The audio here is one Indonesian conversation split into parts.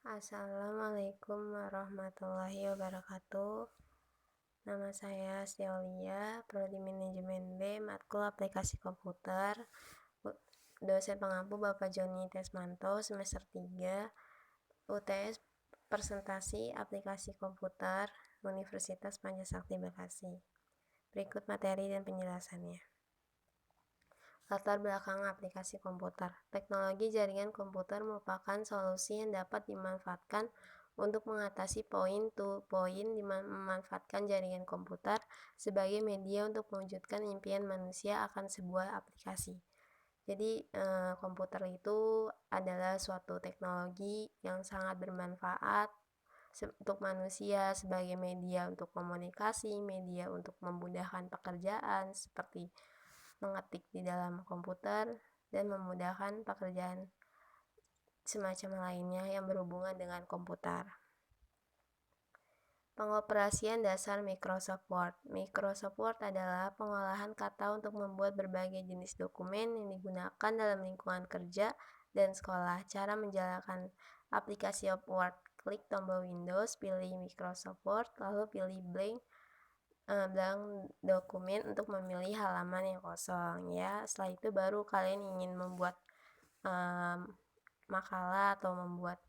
Assalamualaikum warahmatullahi wabarakatuh. Nama saya Steolia, Prodi Manajemen B, Matkul Aplikasi Komputer. Dosen pengampu Bapak Joni Tesmanto, semester 3, UTS Presentasi Aplikasi Komputer, Universitas Pancasakti Bekasi. Berikut materi dan penjelasannya. Latar belakang aplikasi komputer. Teknologi jaringan komputer merupakan solusi yang dapat dimanfaatkan untuk mengatasi point-to-point memanfaatkan jaringan komputer sebagai media untuk mewujudkan impian manusia akan sebuah aplikasi. Jadi komputer itu adalah suatu teknologi yang sangat bermanfaat untuk manusia sebagai media untuk komunikasi, media untuk memudahkan pekerjaan seperti mengetik di dalam komputer dan memudahkan pekerjaan semacam lainnya yang berhubungan dengan komputer. Pengoperasian dasar Microsoft Word. Microsoft Word adalah pengolahan kata untuk membuat berbagai jenis dokumen yang digunakan dalam lingkungan kerja dan sekolah. Cara menjalankan aplikasi Word. Klik tombol Windows, pilih Microsoft Word, lalu pilih blank dokumen untuk memilih halaman yang kosong ya. Setelah itu baru kalian ingin membuat makalah atau membuat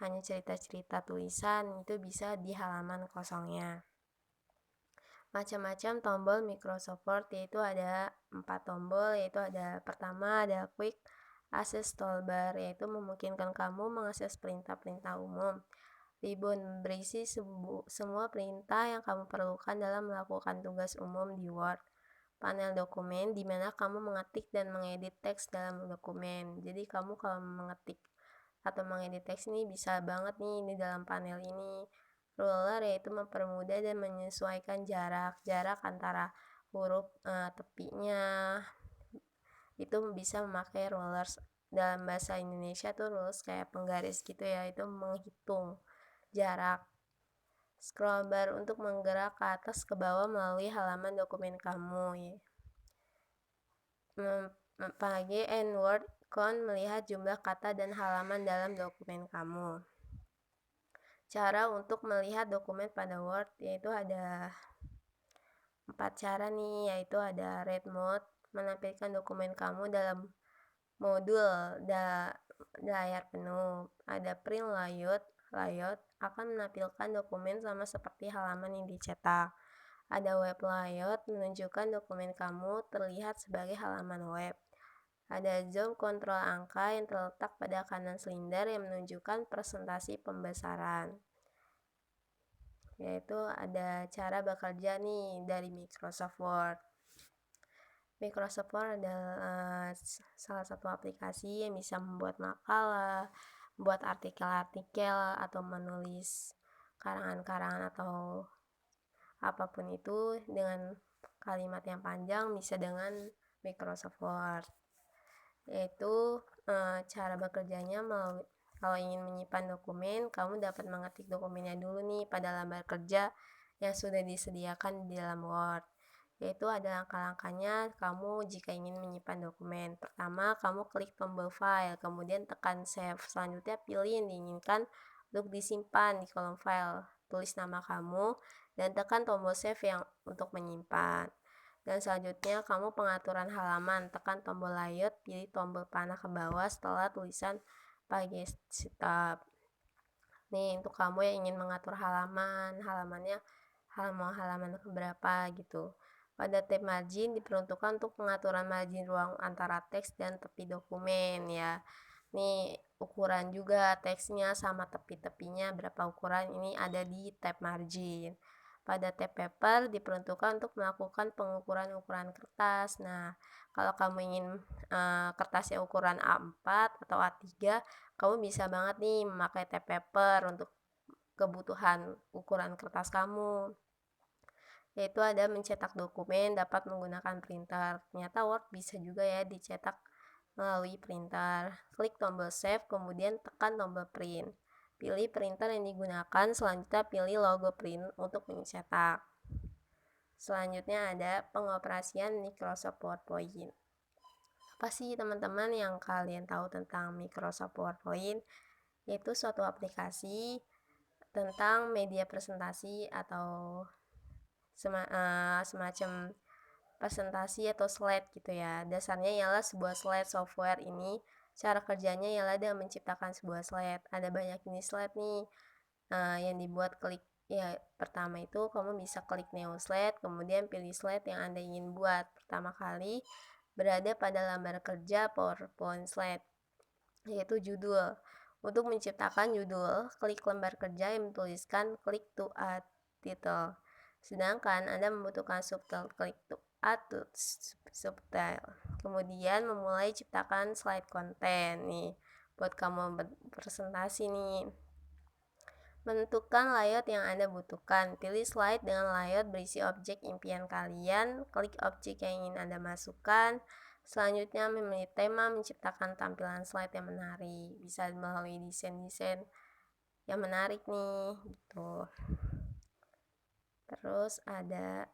hanya cerita-cerita tulisan, itu bisa di halaman kosongnya. Macam-macam tombol Microsoft Word, yaitu ada 4 tombol, yaitu ada pertama ada Quick Access Toolbar, yaitu memungkinkan kamu mengakses perintah-perintah umum. Ribbon berisi semua perintah yang kamu perlukan dalam melakukan tugas umum di Word. Panel dokumen di mana kamu mengetik dan mengedit teks dalam dokumen. Jadi kamu kalau mengetik atau mengedit teks ini bisa banget nih di dalam panel ini. Ruler yaitu mempermudah dan menyesuaikan jarak antara huruf tepinya. Itu bisa memakai rulers. Dalam bahasa Indonesia tuh rulers kayak penggaris gitu ya, itu menghitung jarak. Scroll bar untuk menggerak ke atas ke bawah melalui halaman dokumen kamu. Pakai Word icon melihat jumlah kata dan halaman dalam dokumen kamu. Cara untuk melihat dokumen pada Word yaitu ada 4 cara nih, yaitu ada read mode, menampilkan dokumen kamu dalam modul layar penuh. Ada print layout akan menampilkan dokumen sama seperti halaman yang dicetak. Ada web layout, menunjukkan dokumen kamu terlihat sebagai halaman web. Ada zoom kontrol angka yang terletak pada kanan silinder yang menunjukkan presentasi pembesaran. Yaitu ada cara bekerja nih dari Microsoft Word. Microsoft Word adalah salah satu aplikasi yang bisa membuat makalah, membuat artikel-artikel atau menulis karangan-karangan atau apapun itu dengan kalimat yang panjang bisa dengan Microsoft Word. Yaitu cara bekerjanya kalau ingin menyimpan dokumen, kamu dapat mengetik dokumennya dulu nih pada lembar kerja yang sudah disediakan di dalam Word. Yaitu ada langkah-langkahnya kamu jika ingin menyimpan dokumen. Pertama, kamu klik tombol file, kemudian tekan save. Selanjutnya pilih yang diinginkan untuk disimpan di kolom file. Tulis nama kamu dan tekan tombol save yang untuk menyimpan. Dan selanjutnya kamu pengaturan halaman, tekan tombol layout, pilih tombol panah ke bawah setelah tulisan page setup. Nih untuk kamu yang ingin mengatur halamannya halaman berapa gitu. Pada tab margin diperuntukkan untuk pengaturan margin ruang antara teks dan tepi dokumen ya. Nih ukuran juga teksnya sama tepi-tepinya berapa ukuran, ini ada di tab margin. Pada tab paper diperuntukkan untuk melakukan pengukuran ukuran kertas. Nah, kalau kamu ingin kertasnya ukuran A4 atau A3, kamu bisa banget nih memakai tab paper untuk kebutuhan ukuran kertas kamu. Yaitu ada mencetak dokumen dapat menggunakan printer. Ternyata Word bisa juga ya dicetak melalui printer. Klik tombol save, kemudian tekan tombol print. Pilih printer yang digunakan, selanjutnya pilih logo print untuk mencetak. Selanjutnya ada pengoperasian Microsoft PowerPoint. Apa sih teman-teman yang kalian tahu tentang Microsoft PowerPoint? yaitu suatu aplikasi tentang media presentasi atau semacam presentasi atau slide gitu ya. Dasarnya ialah sebuah slide software ini. Cara kerjanya ialah dengan menciptakan sebuah slide. Ada banyak jenis slide nih yang dibuat klik. Ya, pertama itu kamu bisa klik new slide, kemudian pilih slide yang Anda ingin buat. Pertama kali berada pada lembar kerja PowerPoint slide, yaitu judul. Untuk menciptakan judul, klik lembar kerja yang dituliskan click to add title. Sedangkan Anda membutuhkan subtitle, klik to add to subtitle. Kemudian memulai ciptakan slide konten nih buat kamu presentasi nih. Menentukan layout yang Anda butuhkan. Pilih slide dengan layout berisi objek impian kalian. Klik objek yang ingin Anda masukkan. Selanjutnya memilih tema, menciptakan tampilan slide yang menarik. Bisa melalui desain-desain yang menarik nih, gitu. Terus ada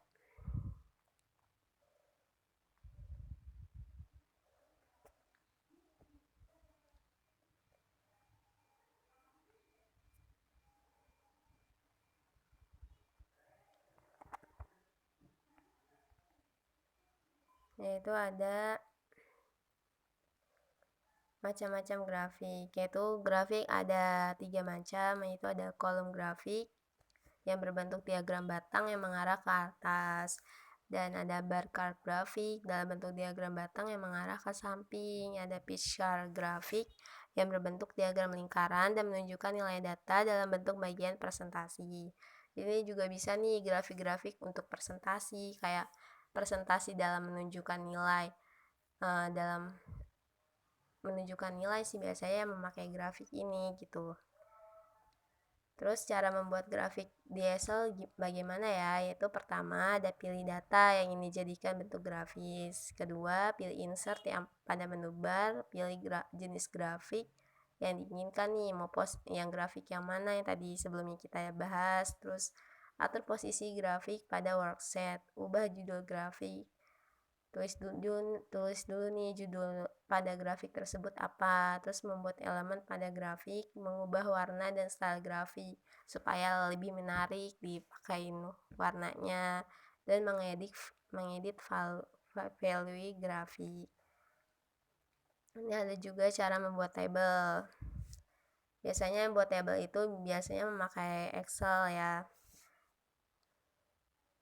yaitu ada macam-macam grafik, yaitu grafik ada 3 macam, yaitu ada kolom grafik yang berbentuk diagram batang yang mengarah ke atas, dan ada bar chart grafik dalam bentuk diagram batang yang mengarah ke samping. Ada pie chart grafik yang berbentuk diagram lingkaran dan menunjukkan nilai data dalam bentuk bagian presentasi. Ini juga bisa nih grafik-grafik untuk presentasi, kayak presentasi dalam menunjukkan nilai sih biasanya memakai grafik ini gitu. Terus cara membuat grafik di Excel bagaimana ya? Yaitu pertama ada pilih data yang ingin dijadikan bentuk grafis. Kedua, pilih insert yang pada menu bar, pilih jenis grafik yang diinginkan nih, mau post yang grafik yang mana yang tadi sebelumnya kita bahas. Terus atur posisi grafik pada worksheet, ubah judul grafik. Tulis dulu nih judul pada grafik tersebut apa, terus membuat elemen pada grafik, mengubah warna dan style grafik supaya lebih menarik dipakai warnanya, dan mengedit value grafik. Ini ada juga cara membuat tabel. Biasanya membuat tabel itu memakai Excel ya.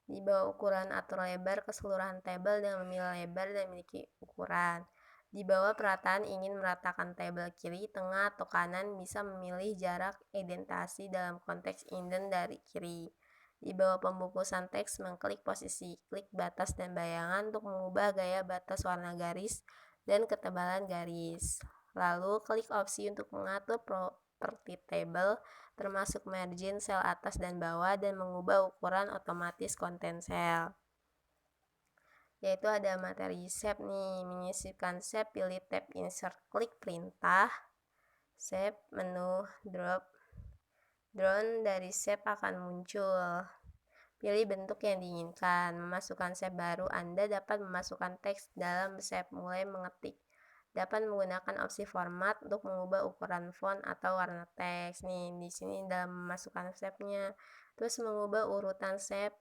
Di bawah ukuran atur lebar keseluruhan tabel dengan memilih lebar dan memiliki ukuran. Di bawah perataan ingin meratakan tabel kiri, tengah, atau kanan, bisa memilih jarak indentasi dalam konteks indent dari kiri. Di bawah pembungkusan teks, mengklik posisi klik batas dan bayangan untuk mengubah gaya batas warna garis dan ketebalan garis. Lalu klik opsi untuk mengatur properti table, termasuk margin sel atas dan bawah, dan mengubah ukuran otomatis konten sel. Yaitu ada materi shape nih, menyisipkan shape, pilih tab insert, klik perintah shape, menu drone dari shape akan muncul. Pilih bentuk yang diinginkan. Memasukkan shape baru, Anda dapat memasukkan teks dalam shape, mulai mengetik. Dapat menggunakan opsi format untuk mengubah ukuran font atau warna teks. Nih, di sini dalam memasukkan shape-nya. Terus mengubah urutan shape.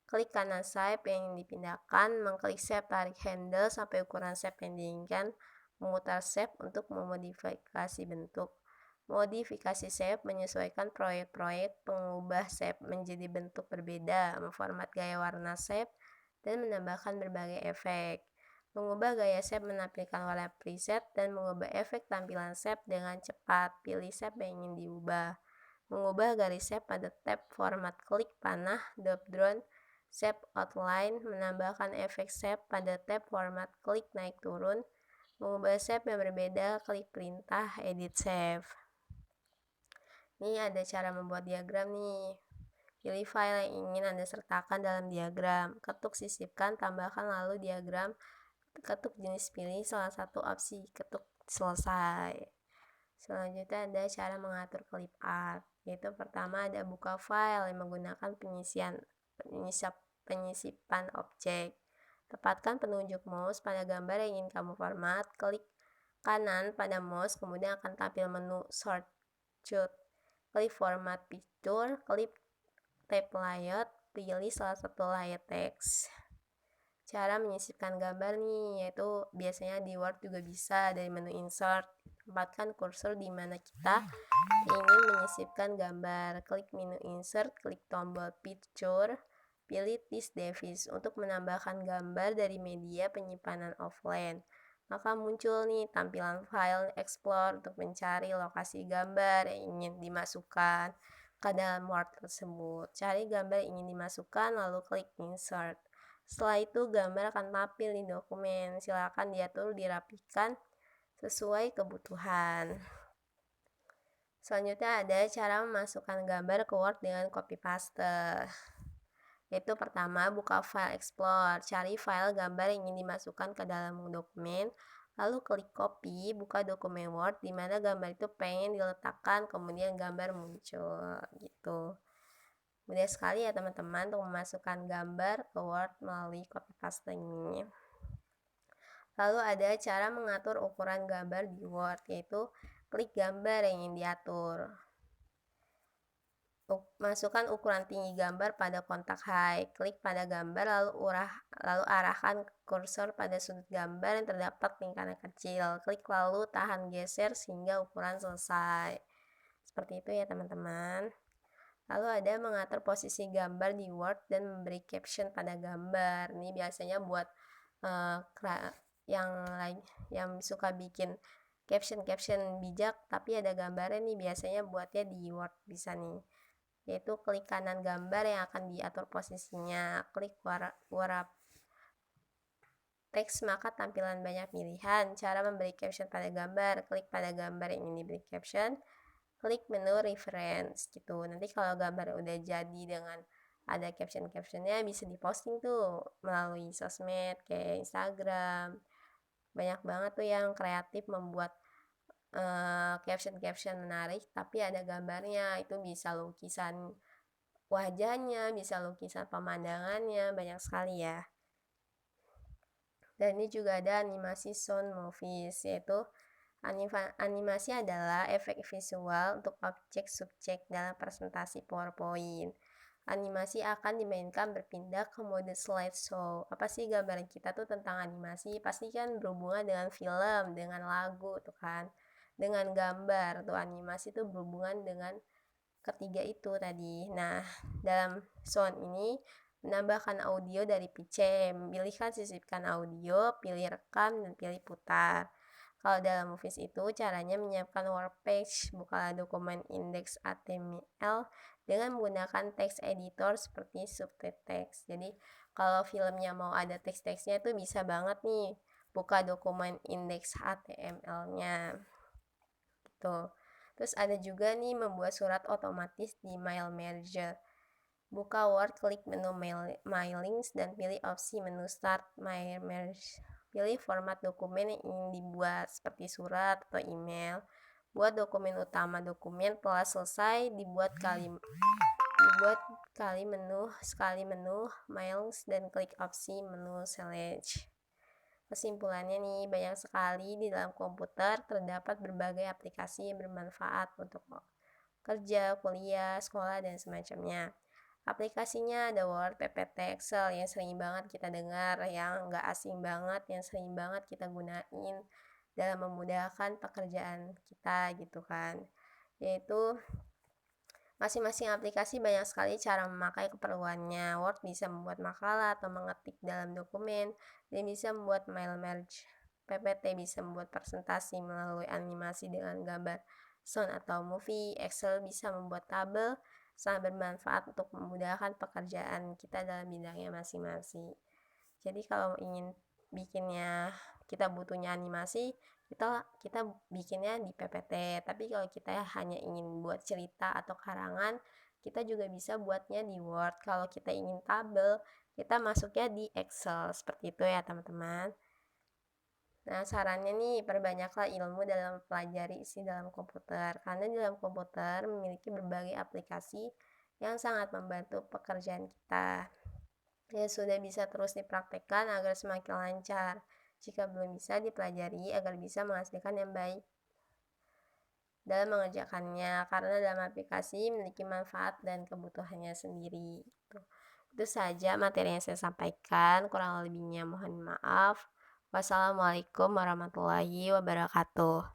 Klik kanan shape yang dipindahkan, mengklik shape, tarik handle sampai ukuran shape yang diinginkan, memutar shape untuk memodifikasi bentuk. Modifikasi shape menyesuaikan proyek-proyek pengubah shape menjadi bentuk berbeda, memformat gaya warna shape, dan menambahkan berbagai efek. Mengubah gaya shape menampilkan warna preset dan mengubah efek tampilan shape dengan cepat. Pilih shape yang ingin diubah. Mengubah garis shape pada tab format, klik panah drop down shape outline, menambahkan efek shape pada tab format, klik naik turun. Mengubah shape yang berbeda, klik perintah edit shape. Ini ada cara membuat diagram nih. Pilih file yang ingin Anda sertakan dalam diagram. Ketuk sisipkan, tambahkan lalu diagram. Ketuk jenis, pilih salah satu opsi, ketuk selesai. Selanjutnya ada cara mengatur clip art. Yaitu pertama ada buka file yang menggunakan penyisipan objek. Tepatkan penunjuk mouse pada gambar yang ingin kamu format. Klik kanan pada mouse, kemudian akan tampil menu sort shoot. Klik format picture, klik tab layout, pilih salah satu layer text. Cara menyisipkan gambar nih, yaitu biasanya di Word juga bisa dari menu insert. Tempatkan kursor di mana kita ingin menyisipkan gambar. Klik menu insert, klik tombol picture, pilih this device untuk menambahkan gambar dari media penyimpanan offline. Maka muncul nih tampilan file explore untuk mencari lokasi gambar yang ingin dimasukkan ke dalam Word tersebut. Cari gambar yang ingin dimasukkan lalu klik insert. Setelah itu gambar akan tampil di dokumen. Silakan diatur dirapikan sesuai kebutuhan. Selanjutnya ada cara memasukkan gambar ke Word dengan copy paste. Yaitu pertama, buka file explore, cari file gambar yang ingin dimasukkan ke dalam dokumen, lalu klik copy, buka dokumen Word di mana gambar itu pengen diletakkan, kemudian gambar muncul gitu. Mudah sekali ya teman-teman untuk memasukkan gambar ke Word melalui copy paste ini. Lalu ada cara mengatur ukuran gambar di Word, yaitu klik gambar yang ingin diatur. Masukkan ukuran tinggi gambar pada kontak high. Klik pada gambar lalu arahkan kursor pada sudut gambar yang terdapat lingkaran kecil. Klik lalu tahan geser sehingga ukuran selesai. Seperti itu ya teman-teman. Lalu ada mengatur posisi gambar di Word dan memberi caption pada gambar. Ini biasanya buat yang suka bikin caption bijak tapi ada gambarnya nih, biasanya buatnya di Word bisa nih. Yaitu klik kanan gambar yang akan diatur posisinya, klik warna teks maka tampilan banyak pilihan. Cara memberi caption pada gambar, klik pada gambar yang ingin diberi caption, klik menu reference gitu. Nanti kalau gambar udah jadi dengan ada caption-captionnya bisa diposting tuh melalui sosmed kayak Instagram. Banyak banget tuh yang kreatif membuat caption-caption menarik tapi ada gambarnya. Itu bisa lukisan wajahnya, bisa lukisan pemandangannya, banyak sekali ya. Dan ini juga ada animasi sound movies, yaitu animasi adalah efek visual untuk objek subjek dalam presentasi PowerPoint. Animasi akan dimainkan berpindah ke mode slideshow. Apa sih gambaran kita tuh tentang animasi? Pasti kan berhubungan dengan film, dengan lagu tuh kan, dengan gambar tuh. Animasi tuh berhubungan dengan ketiga itu tadi. Nah, dalam sound ini menambahkan audio dari PC. Pilihkan sisipkan audio, pilih rekam, dan pilih putar. Kalau dalam movies itu caranya menyiapkan workpage, bukalah dokumen index HTML dengan menggunakan text editor seperti subtext. Jadi kalau filmnya mau ada teks-teksnya itu bisa banget nih buka dokumen index HTML-nya gitu. Terus ada juga nih membuat surat otomatis di Mail Manager. Buka Word, klik menu Mailings dan pilih opsi menu Start Mail Manager. Pilih format dokumen yang ingin dibuat seperti surat atau email. Buat dokumen utama. Dokumen telah selesai dibuat sekali menu Mailings dan klik opsi menu Select. Kesimpulannya nih, banyak sekali di dalam komputer terdapat berbagai aplikasi yang bermanfaat untuk kerja, kuliah, sekolah, dan semacamnya. Aplikasinya ada Word, PPT, Excel yang sering banget kita dengar, yang nggak asing banget, yang sering banget kita gunain dalam memudahkan pekerjaan kita gitu kan. Yaitu masing-masing aplikasi banyak sekali cara memakai keperluannya. Word bisa membuat makalah atau mengetik dalam dokumen, dan bisa membuat mail merge. PPT bisa membuat presentasi melalui animasi dengan gambar, sound atau movie. Excel bisa membuat tabel, sangat bermanfaat untuk memudahkan pekerjaan kita dalam bidangnya masing-masing. Jadi kalau ingin kita butuhnya animasi, kita bikinnya di PPT. Tapi kalau kita hanya ingin buat cerita atau karangan, kita juga bisa buatnya di Word. Kalau kita ingin tabel, kita masuknya di Excel. Seperti itu ya teman-teman. Nah, sarannya nih, perbanyaklah ilmu dalam mempelajari isi dalam komputer. Karena dalam komputer memiliki berbagai aplikasi yang sangat membantu pekerjaan kita. Ya, sudah bisa terus dipraktekkan agar semakin lancar. Jika belum bisa dipelajari agar bisa menghasilkan yang baik. dalam mengerjakannya, karena dalam aplikasi memiliki manfaat dan kebutuhannya sendiri. Itu saja materi yang saya sampaikan, kurang lebihnya mohon maaf. Wassalamualaikum warahmatullahi wabarakatuh.